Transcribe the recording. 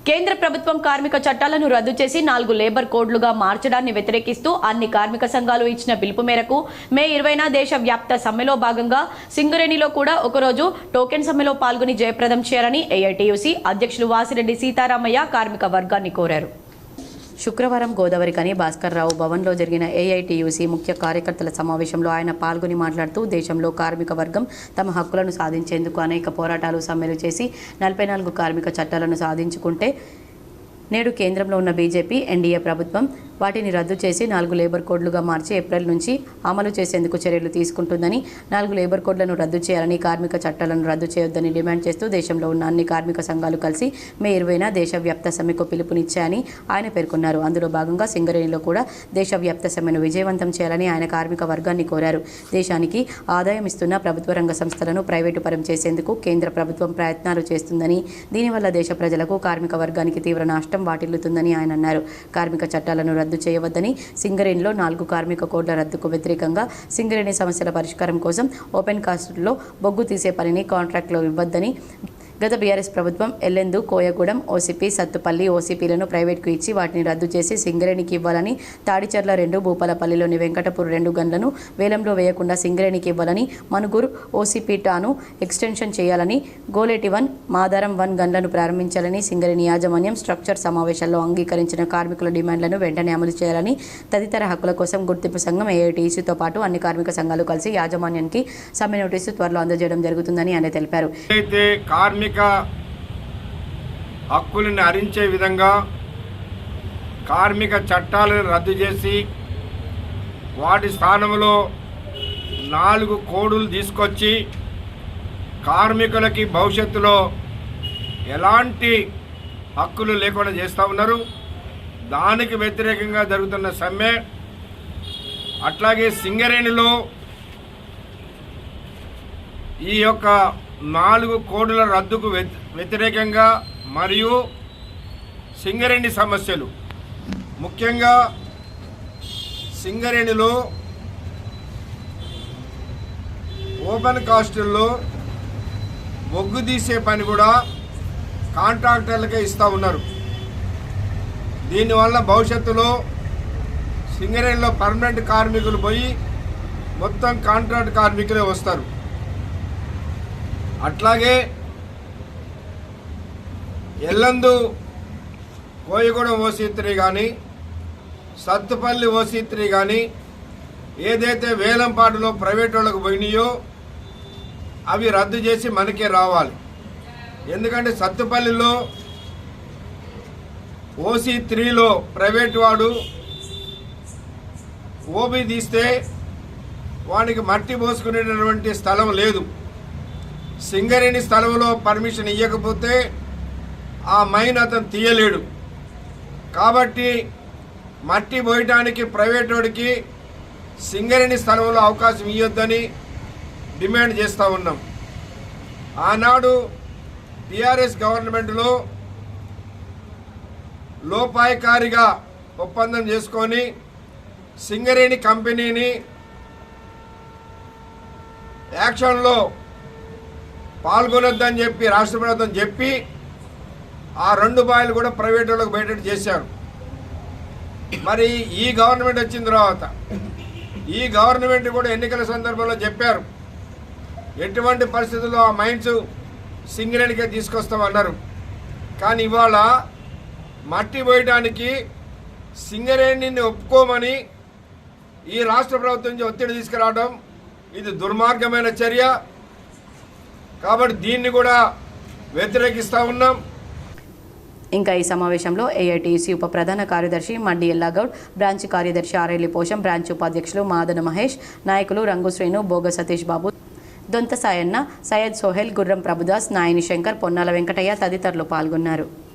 కేంద్ర ప్రభుత్వం కార్మిక చట్టాలను రద్దు చేసి 4 లేబర్ కోడ్లుగా మార్చడాన్ని వ్యతిరేకిస్తూ అన్ని కార్మిక సంఘాలు ఇచ్చిన పిలుపు మేరకు మే 20న దేశవ్యాప్త సమ్మెలో భాగంగా సింగరేణిలో కూడా ఒకరోజు టోకెన్ సమ్మెలో పాల్గొని జయప్రదం చేయాలని ఏఐటీయూసీ అధ్యక్షులు వాసిరెడ్డి సీతారామయ్య కార్మిక వర్గాన్ని కోరారు. శుక్రవారం గోదావరికని భాస్కర్రావు భవన్లో జరిగిన ఏఐటీయూసీ ముఖ్య కార్యకర్తల సమావేశంలో ఆయన పాల్గొని మాట్లాడుతూ దేశంలో కార్మిక వర్గం తమ హక్కులను సాధించేందుకు అనేక పోరాటాలు సమ్మెలు చేసి 44 కార్మిక చట్టాలను సాధించుకుంటే నేడు కేంద్రంలో ఉన్న బీజేపీ ఎన్డీఏ ప్రభుత్వం వాటిని రద్దు చేసి 4 లేబర్ కోడ్లుగా మార్చి ఏప్రిల్ నుంచి అమలు చేసేందుకు చర్యలు తీసుకుంటుందని, 4 లేబర్ కోడ్లను రద్దు చేయాలని, కార్మిక చట్టాలను రద్దు చేయొద్దని డిమాండ్ చేస్తూ దేశంలో ఉన్న అన్ని కార్మిక సంఘాలు కలిసి మే 20న దేశవ్యాప్త సమ్మెకు పిలుపునిచ్చాయని ఆయన పేర్కొన్నారు. అందులో భాగంగా సింగరేణిలో కూడా దేశవ్యాప్త సమ్మెను విజయవంతం చేయాలని ఆయన కార్మిక వర్గాన్ని కోరారు. దేశానికి ఆదాయం ఇస్తున్న ప్రభుత్వ రంగ సంస్థలను ప్రైవేటు పరం చేసేందుకు కేంద్ర ప్రభుత్వం ప్రయత్నాలు చేస్తుందని, దీనివల్ల దేశ ప్రజలకు కార్మిక వర్గానికి తీవ్ర నష్టం వాటిల్లుతుందని ఆయన అన్నారు. కార్మిక చట్టాలను రద్దు చేయవద్దని, సింగరేణిలో 4 కార్మిక కోడ్ల రద్దుకు వ్యతిరేకంగా సింగరేణి సమస్యల పరిష్కారం కోసం ఓపెన్ కాస్ట్లో బొగ్గు తీసే పనిని కాంట్రాక్ట్లో ఇవ్వద్దని, గత బీఆర్ఎస్ ప్రభుత్వం ఎల్లెందు, కోయగూడెం, ఓసీపీ, సత్తుపల్లి ఓసీపీలను ప్రైవేట్కు ఇచ్చి వాటిని రద్దు చేసి సింగరేణికి ఇవ్వాలని, తాడిచర్ల 2, భూపాలపల్లిలోని వెంకటపూర్ 2 గన్లను వేలంలో వేయకుండా సింగరేణికి ఇవ్వాలని, మనుగూరు ఓసీపీ టాను ఎక్స్టెన్షన్ చేయాలని, గోలేటి 1, మాదారం 1 గన్లను ప్రారంభించాలని సింగరేణి యాజమాన్యం స్ట్రక్చర్ సమావేశాల్లో అంగీకరించిన కార్మికుల డిమాండ్లను వెంటనే అమలు చేయాలని, తదితర హక్కుల కోసం గుర్తింపు సంఘం ఏఐటీసీతో పాటు అన్ని కార్మిక సంఘాలు కలిసి యాజమాన్యానికి సమ్మె నోటీసు త్వరలో అందజేయడం జరుగుతుందని ఆయన తెలిపారు. హక్కులను హరించే విధంగా కార్మిక చట్టాలను రద్దు చేసి వాటి స్థానంలో 4 కోడులు తీసుకొచ్చి కార్మికులకి భవిష్యత్తులో ఎలాంటి హక్కులు లేకుండా చేస్తూ ఉన్నారు. దానికి వ్యతిరేకంగా జరుగుతున్న సమ్మె. అట్లాగే సింగరేణిలో ఈ యొక్క 4 కోడుల రద్దుకు వ్యతిరేకంగా మరియు సింగరేణి సమస్యలు, ముఖ్యంగా సింగరేణిలో ఓపెన్ కాస్టుల్లో బొగ్గు తీసే పని కూడా కాంట్రాక్టర్లకే ఇస్తూ ఉన్నారు. దీనివల్ల భవిష్యత్తులో సింగరేణిలో పర్మనెంట్ కార్మికులు పోయి మొత్తం కాంట్రాక్ట్ కార్మికులే వస్తారు. అట్లాగే ఎల్లందు కోయగూడెం ఓసీ3 కానీ, సత్తుపల్లి ఓసీ3 కానీ ఏదైతే వేలంపాటులో ప్రైవేట్ వాళ్ళకు పోయినాయో అవి రద్దు చేసి మనకే రావాలి. ఎందుకంటే సత్తుపల్లిలో ఓసీ3లో ప్రైవేట్ వాడు ఓబీ తీస్తే వానికి మట్టి పోసుకునేటటువంటి స్థలం లేదు. సింగరేణి స్థలంలో పర్మిషన్ ఇవ్వకపోతే ఆ మైన్ అతను తీయలేడు. కాబట్టి మట్టి పోయటానికి ప్రైవేట్ వాడికి సింగరేణి స్థలంలో అవకాశం ఇవ్వొద్దని డిమాండ్ చేస్తూ ఉన్నాం. ఆనాడు టీఆర్ఎస్ గవర్నమెంట్లో లోపాయకారిగా ఒప్పందం చేసుకొని సింగరేణి కంపెనీని యాక్షన్లో పాల్గొనొద్దని చెప్పి రాష్ట్ర ప్రభుత్వం చెప్పి ఆ 2 బాయిలు కూడా ప్రైవేట్ వాళ్ళకు బయట చేశారు. మరి ఈ గవర్నమెంట్ వచ్చిన తర్వాత ఈ గవర్నమెంట్ కూడా ఎన్నికల సందర్భంలో చెప్పారు, ఎటువంటి పరిస్థితుల్లో ఆ మైన్స్ సింగరేణికే తీసుకొస్తామన్నారు. కానీ ఇవాళ మట్టి పోయడానికి సింగరేణిని ఒప్పుకోమని ఈ రాష్ట్ర ప్రభుత్వం నుంచి ఒత్తిడి తీసుకురావడం ఇది దుర్మార్గమైన చర్య. కాబట్టి దీన్ని కూడా వ్యతిరేకిస్తూ ఉన్నాం. ఇంకా ఈ సమావేశంలో ఏఐటీయూసీ ఉప ప్రధాన కార్యదర్శి మడ్డి ఎల్లాగౌడ్, బ్రాంచ్ కార్యదర్శి ఆరేలి పోషం, బ్రాంచ్ ఉపాధ్యక్షులు మాదన మహేష్, నాయకులు రంగు శ్రీను, బోగ సతీష్ బాబు, దొంత సాయన్న, సయ్యద్ సోహెల్, గుర్రం ప్రభుదాస్, నాయని శంకర్, పొన్నాల వెంకటయ్య తదితరులు పాల్గొన్నారు.